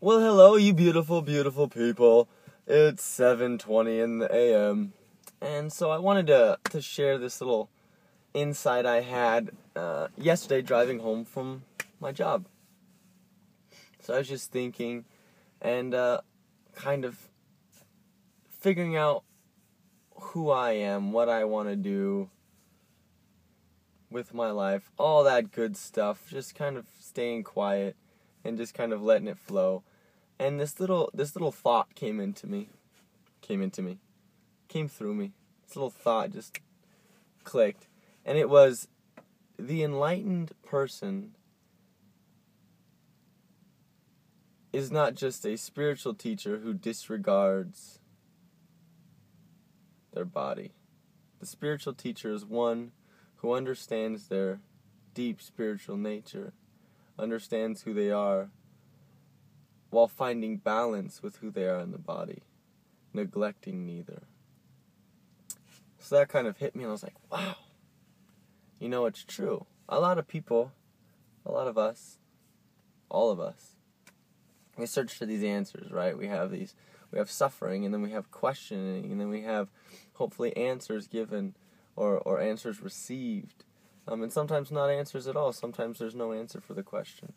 Well, hello, you beautiful, beautiful people. It's 7:20 in the AM, and so I wanted to share this little insight I had yesterday driving home from my job. So I was just thinking and kind of figuring out who I am, what I want to do with my life, all that good stuff, just kind of staying quiet and just kind of letting it flow. And this little thought came through me. This little thought just clicked. And it was, the enlightened person is not just a spiritual teacher who disregards their body. The spiritual teacher is one who understands their deep spiritual nature, understands who they are, while finding balance with who they are in the body, neglecting neither. So that kind of hit me, and I was like, wow. You know, it's true. A lot of people, a lot of us, all of us, we search for these answers, right? We have suffering, and then we have questioning, and then we have, hopefully, answers given or answers received. And sometimes not answers at all. Sometimes there's no answer for the question.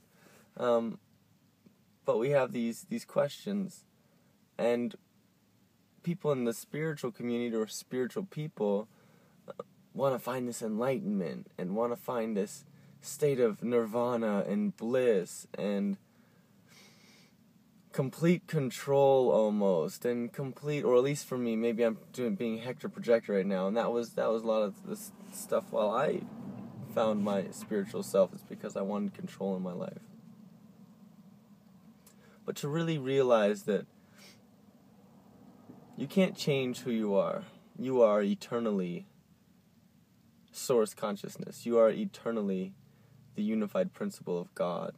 But we have these questions, and people in the spiritual community or spiritual people want to find this enlightenment and want to find this state of nirvana and bliss and complete control almost, and complete, or at least for me, maybe I'm being Hector Projector right now, and that was a lot of this stuff while I found my spiritual self. It's because I wanted control in my life. But to really realize that you can't change who you are. You are eternally source consciousness. You are eternally the unified principle of God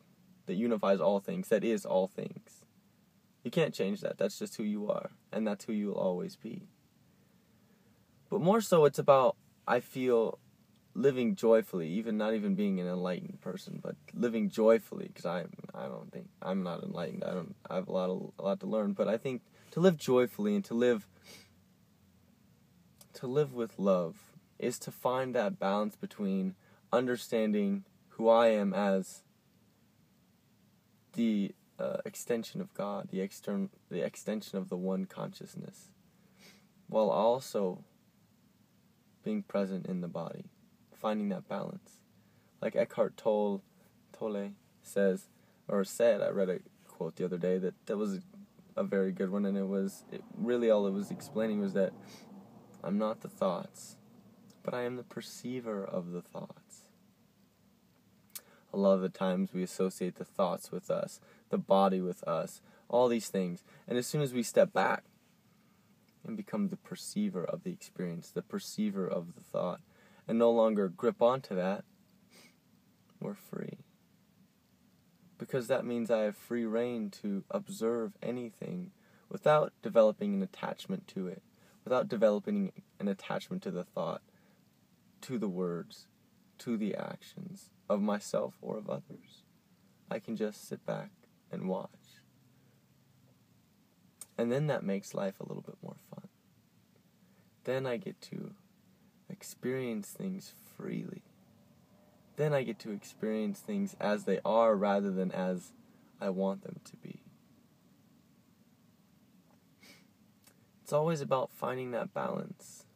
that unifies all things, that is all things. You can't change that. That's just who you are, and that's who you will always be. But more so, it's about, I feel, living joyfully, not even being an enlightened person, but living joyfully, because I don't think I'm not enlightened. I have a lot to learn, but I think to live joyfully and to live with love is to find that balance between understanding who I am as the extension of God, the extension of the one consciousness, while also being present in the body. Finding that balance. Like Eckhart Tolle said, I read a quote the other day that was a very good one, and really all it was explaining was that I'm not the thoughts, but I am the perceiver of the thoughts. A lot of the times we associate the thoughts with us, the body with us, all these things, and as soon as we step back and become the perceiver of the experience, the perceiver of the thought, and no longer grip onto that, we're free. Because that means I have free reign to observe anything without developing an attachment to it, without developing an attachment to the thought, to the words, to the actions of myself or of others. I can just sit back and watch. And then that makes life a little bit more fun. Then I get to experience things freely. Then I get to experience things as they are rather than as I want them to be. It's always about finding that balance.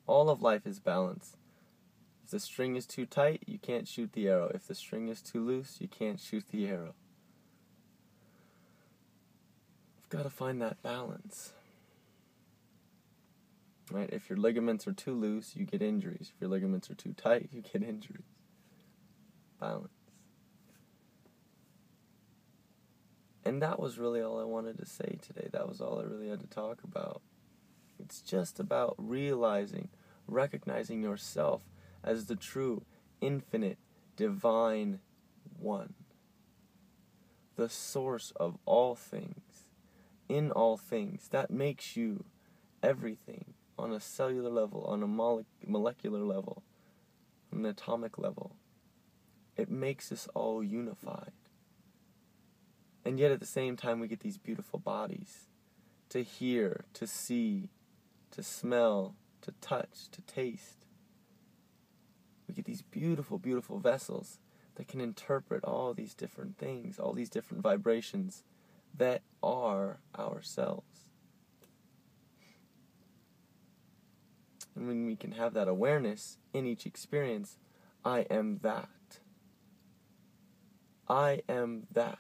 All of life is balance. If the string is too tight, you can't shoot the arrow. If the string is too loose, you can't shoot the arrow. You've got to find that balance. Right? If your ligaments are too loose, you get injuries. If your ligaments are too tight, you get injuries. Balance. And that was really all I wanted to say today. That was all I really had to talk about. It's just about recognizing yourself as the true, infinite, divine one. The source of all things, in all things. That makes you everything. On a cellular level, on a molecular level, on an atomic level. It makes us all unified. And And yet at the same time we get these beautiful bodies to hear, to see, to smell, to touch, to taste. We get these beautiful, beautiful vessels that can interpret all these different things, all these different vibrations that are ourselves. And when we can have that awareness in each experience, I am that. I am that.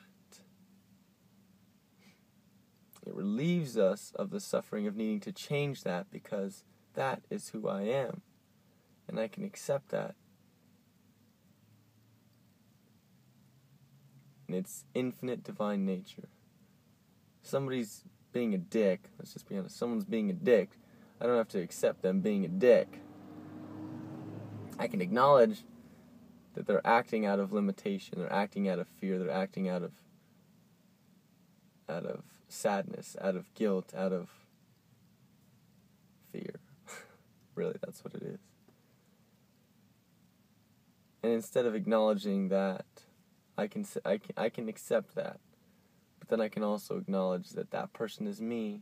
It relieves us of the suffering of needing to change that, because that is who I am. And I can accept that. And it's infinite divine nature. Somebody's being a dick, let's just be honest, someone's being a dick, I don't have to accept them being a dick. I can acknowledge that they're acting out of limitation, they're acting out of fear, they're acting out of sadness, out of guilt, out of fear. Really, that's what it is. And instead of acknowledging that, I can accept that. But then I can also acknowledge that that person is me,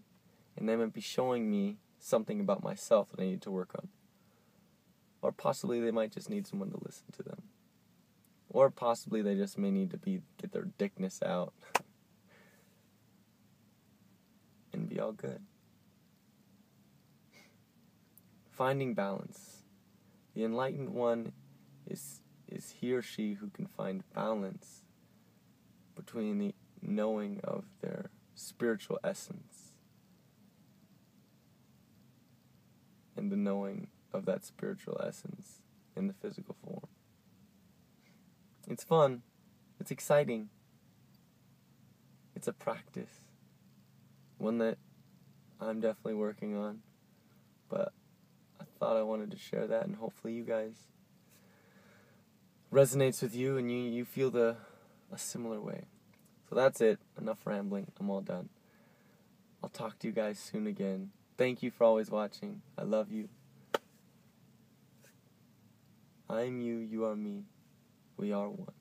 and they might be showing me something about myself that I need to work on. Or possibly they might just need someone to listen to them. Or possibly they just may need to get their dickness out and be all good. Finding balance. The enlightened one is he or she who can find balance between the knowing of their spiritual essence and the knowing of that spiritual essence in the physical form. It's fun. It's exciting. It's a practice. One that I'm definitely working on. But I thought I wanted to share that, and hopefully you guys resonates with you and you feel a similar way. So that's it. Enough rambling. I'm all done. I'll talk to you guys soon again. Thank you for always watching. I love you. I'm you, you are me. We are one.